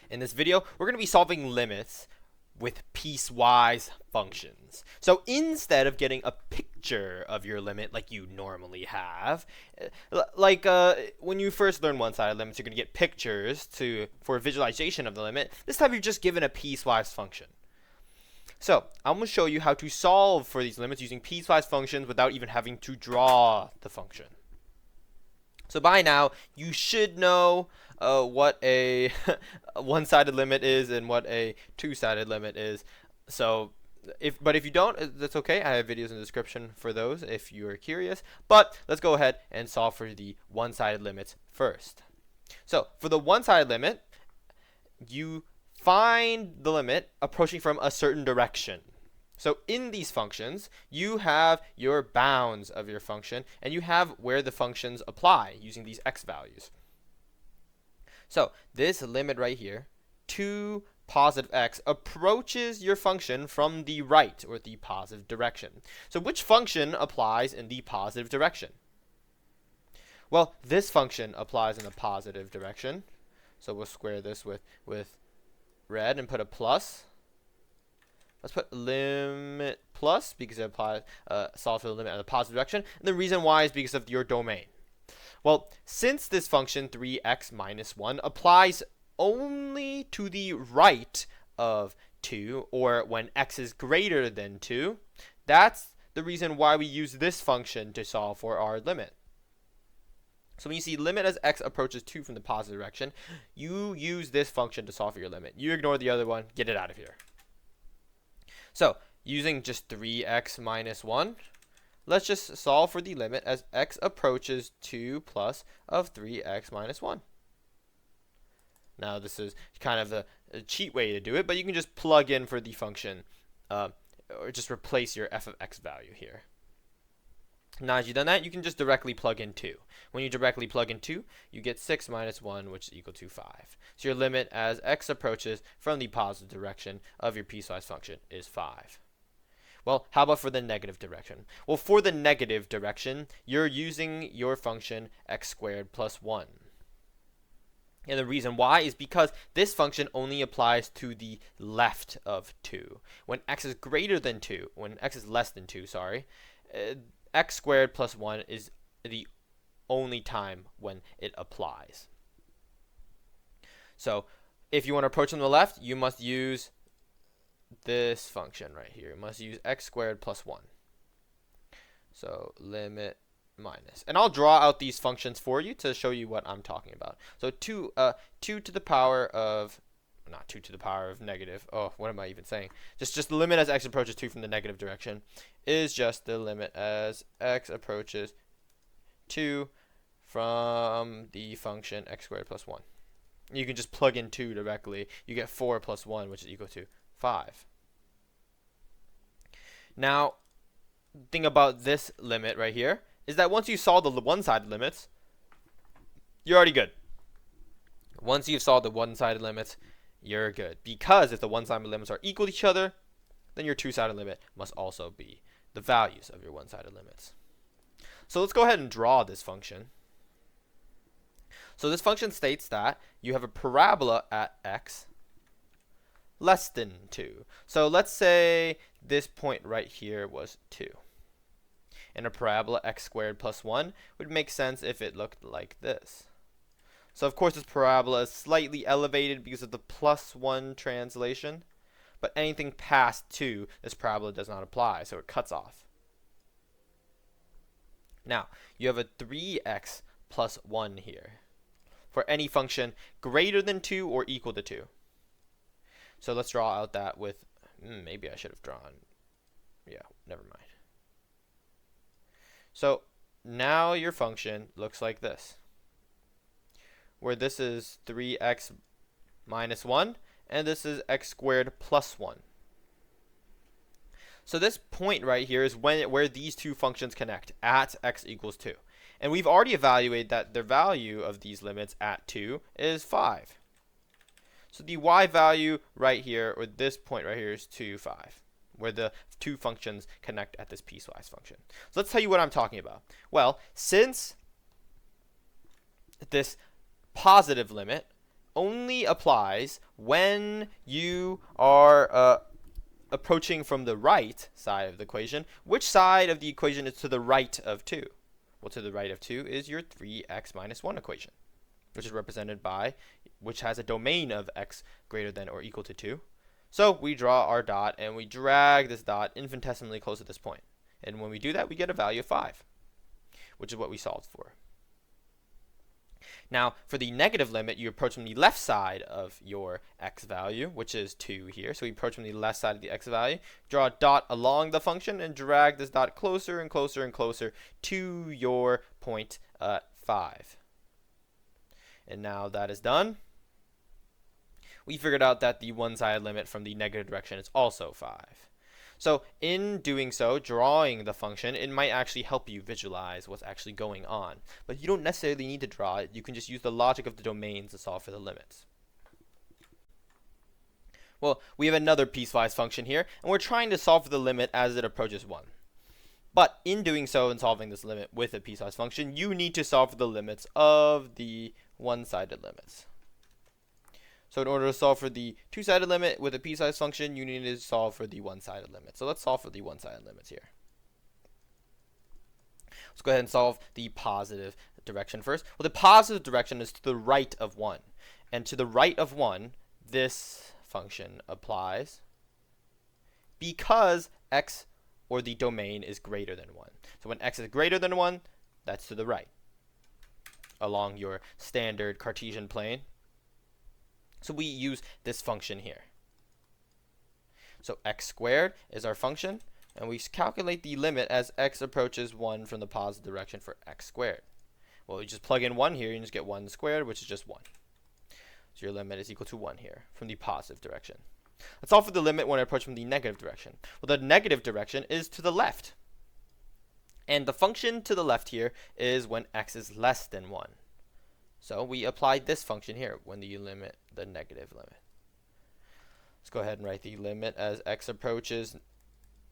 In this video, we're going to be solving limits with piecewise functions. So instead of getting a picture of your limit like you normally have, when you first learn one-sided limits, you're going to get pictures for visualization of the limit. This time you're just given a piecewise function. So I'm going to show you how to solve for these limits using piecewise functions without even having to draw the function. So by now, you should know what a one-sided limit is and what a two-sided limit is. So, if you don't, that's okay. I have videos in the description for those if you are curious. But let's go ahead and solve for the one-sided limits first. So for the one-sided limit, you find the limit approaching from a certain direction. So in these functions, you have your bounds of your function, and you have where the functions apply using these x values. So this limit right here, 2 positive x, approaches your function from the right, or the positive direction. So which function applies in the positive direction? Well, this function applies in the positive direction. So we'll square this with red and put a plus. Let's put limit plus because it applies solve for the limit in the positive direction. And the reason why is because of your domain. Well, since this function 3x minus 1 applies only to the right of 2, or when x is greater than 2, that's the reason why we use this function to solve for our limit. So when you see limit as x approaches 2 from the positive direction, you use this function to solve for your limit. You ignore the other one, get it out of here. So, using just 3x minus 1, let's just solve for the limit as x approaches 2 plus of 3x minus 1. Now, this is kind of a cheat way to do it, but you can just plug in for the function, or just replace your f of x value here. Now, as you've done that, you can just directly plug in 2. When you directly plug in 2, you get 6 minus 1, which is equal to 5. So your limit as x approaches from the positive direction of your piecewise function is 5. Well, how about for the negative direction? Well, for the negative direction, you're using your function x squared plus 1. And the reason why is because this function only applies to the left of 2. When x is greater than 2, when x is less than 2, x squared plus 1 is the only time when it applies. So if you want to approach from the left, you must use this function right here. You must use x squared plus 1. So limit minus. And I'll draw out these functions for you to show you what I'm talking about. So 2 to the power of, not 2 to the power of negative. Oh, what am I even saying? Just the limit as x approaches 2 from the negative direction is just the limit as x approaches 2 from the function x squared plus 1. You can just plug in 2 directly. You get 4 plus 1, which is equal to 5. Now, the thing about this limit right here is that once you solve the one-sided limits, you're already good. Once you've solved the one-sided limits, you're good. Because if the one-sided limits are equal to each other, then your two-sided limit must also be the values of your one-sided limits. So let's go ahead and draw this function. So this function states that you have a parabola at x less than 2. So let's say this point right here was 2. And a parabola x squared plus 1 would make sense if it looked like this. So of course this parabola is slightly elevated because of the plus 1 translation. But anything past 2, this parabola does not apply, so it cuts off. Now, you have a 3x plus 1 here for any function greater than 2 or equal to 2. So let's draw out that with, maybe I should have drawn, yeah, never mind. So now your function looks like this, where this is 3x minus 1, and this is x squared plus 1. So this point right here is where these two functions connect at x equals 2. And we've already evaluated that the value of these limits at 2 is 5. So the y value right here, or this point right here, is 2, 5, where the two functions connect at this piecewise function. So let's tell you what I'm talking about. Well, since this positive limit only applies when you are approaching from the right side of the equation. Which side of the equation is to the right of 2? Well, to the right of 2 is your 3x minus 1 equation, which is represented by, which has a domain of x greater than or equal to 2. So we draw our dot, and we drag this dot infinitesimally close to this point. And when we do that, we get a value of 5, which is what we solved for. Now, for the negative limit, you approach from the left side of your x value, which is 2 here. So we approach from the left side of the x value, draw a dot along the function, and drag this dot closer and closer and closer to your point 5. And now that is done, we figured out that the one-sided limit from the negative direction is also 5. So in doing so, drawing the function, it might actually help you visualize what's actually going on. But you don't necessarily need to draw it. You can just use the logic of the domains to solve for the limits. Well, we have another piecewise function here, and we're trying to solve for the limit as it approaches 1. But in doing so and solving this limit with a piecewise function, you need to solve for the limits of the one-sided limits. So in order to solve for the two-sided limit with a piecewise function, you need to solve for the one-sided limit. So let's solve for the one-sided limits here. Let's go ahead and solve the positive direction first. Well, the positive direction is to the right of 1. And to the right of 1, this function applies because x, or the domain, is greater than 1. So when x is greater than 1, that's to the right along your standard Cartesian plane. So we use this function here. So x squared is our function, and we calculate the limit as x approaches 1 from the positive direction for x squared. Well, we just plug in 1 here, and you just get 1 squared, which is just 1. So your limit is equal to 1 here from the positive direction. Let's solve for the limit when I approach from the negative direction. Well, the negative direction is to the left. And the function to the left here is when x is less than 1. So we apply this function here when you limit the negative limit. Let's go ahead and write the limit as x approaches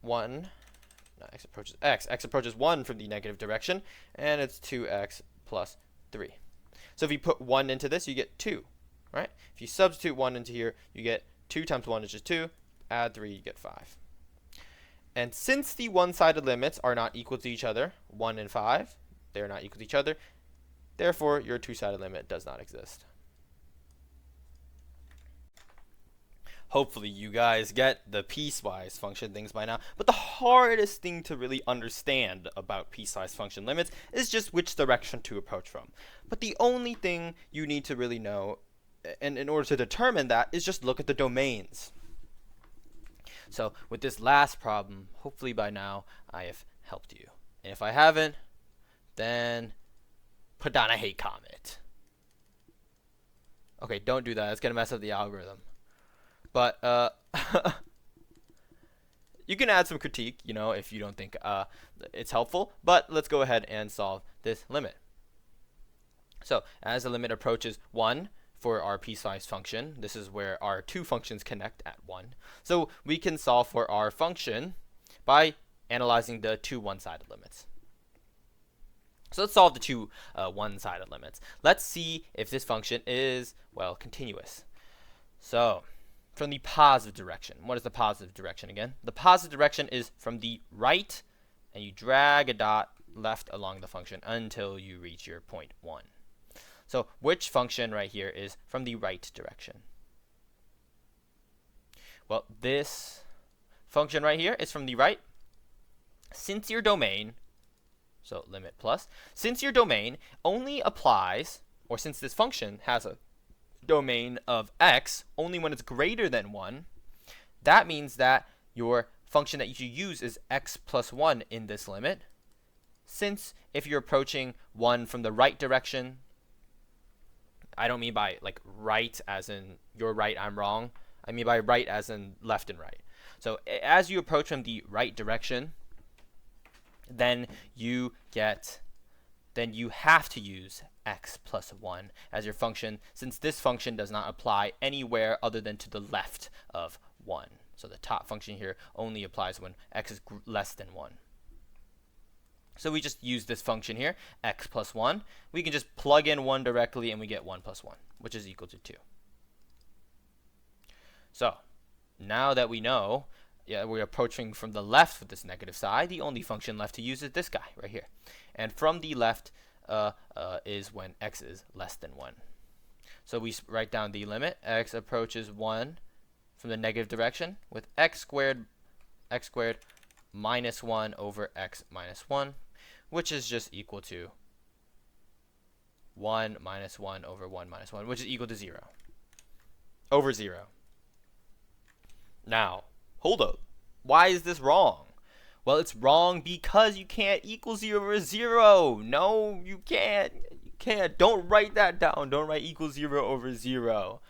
1. No, x approaches x. X approaches 1 from the negative direction, and it's 2x plus 3. So if you put 1 into this, you get 2, right? If you substitute 1 into here, you get 2 times 1 is just 2. Add 3, you get 5. And since the one-sided limits are not equal to each other, 1 and 5, they're not equal to each other, therefore your two-sided limit does not exist. Hopefully you guys get the piecewise function things by now, but the hardest thing to really understand about piecewise function limits is just which direction to approach from. But the only thing you need to really know, and in order to determine that, is just look at the domains. So with this last problem, hopefully by now I have helped you. And if I haven't, then put down a hate comment. Okay, don't do that. It's going to mess up the algorithm. But you can add some critique, you know, if you don't think it's helpful. But let's go ahead and solve this limit. So as the limit approaches 1 for our piecewise function, this is where our two functions connect at 1. So we can solve for our function by analyzing the two one-sided limits. So let's solve the two one-sided limits. Let's see if this function is, well, continuous. So from the positive direction, what is the positive direction again? The positive direction is from the right, and you drag a dot left along the function until you reach your point 1. So which function right here is from the right direction? Well, this function right here is from the right. Since your domain, so limit plus, since your domain only applies, or since this function has a domain of x only when it's greater than 1, that means that your function that you should use is x plus 1 in this limit. Since if you're approaching 1 from the right direction, I don't mean by like right as in you're right, I'm wrong. I mean by right as in left and right. So as you approach from the right direction, then you have to use x plus 1 as your function, since this function does not apply anywhere other than to the left of 1. So the top function here only applies when x is less than 1. So we just use this function here, x plus 1. We can just plug in 1 directly, and we get 1 plus 1, which is equal to 2. So now that we know, yeah, we're approaching from the left with this negative side, the only function left to use is this guy right here. And from the left is when x is less than 1. So we write down the limit. X approaches 1 from the negative direction with x squared minus 1 over x minus 1, which is just equal to 1 minus 1 over 1 minus 1, which is equal to 0. Over 0. Now, hold up. Why is this wrong? Well, it's wrong because you can't equal 0 over 0. No, you can't. You can't. Don't write that down. Don't write equal 0 over 0.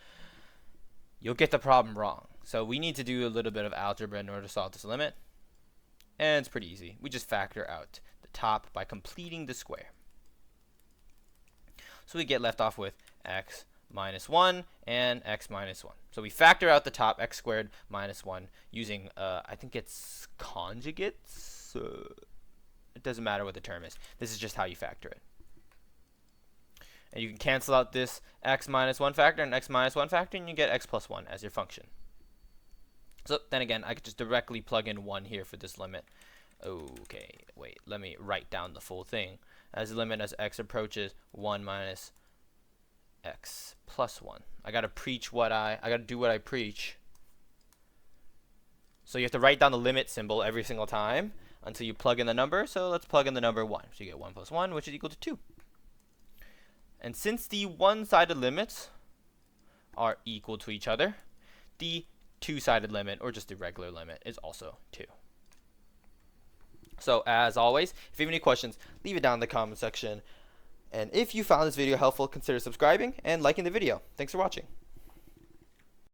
You'll get the problem wrong. So we need to do a little bit of algebra in order to solve this limit. And it's pretty easy. We just factor out the top by completing the square. So we get left off with x minus 1 and x minus 1. So we factor out the top, x squared minus 1, using, I think it's conjugates? It doesn't matter what the term is. This is just how you factor it. And you can cancel out this x minus 1 factor and x minus 1 factor, and you get x plus 1 as your function. So then again, I could just directly plug in 1 here for this limit. Okay, wait, let me write down the full thing. As the limit as x approaches 1 minus x plus 1. I gotta do what I preach. So you have to write down the limit symbol every single time until you plug in the number. So let's plug in the number 1. So you get 1 plus 1, which is equal to 2. And since the one-sided limits are equal to each other, the two-sided limit, or just the regular limit, is also 2. So as always, if you have any questions, leave it down in the comment section. And if you found this video helpful, consider subscribing and liking the video. Thanks for watching.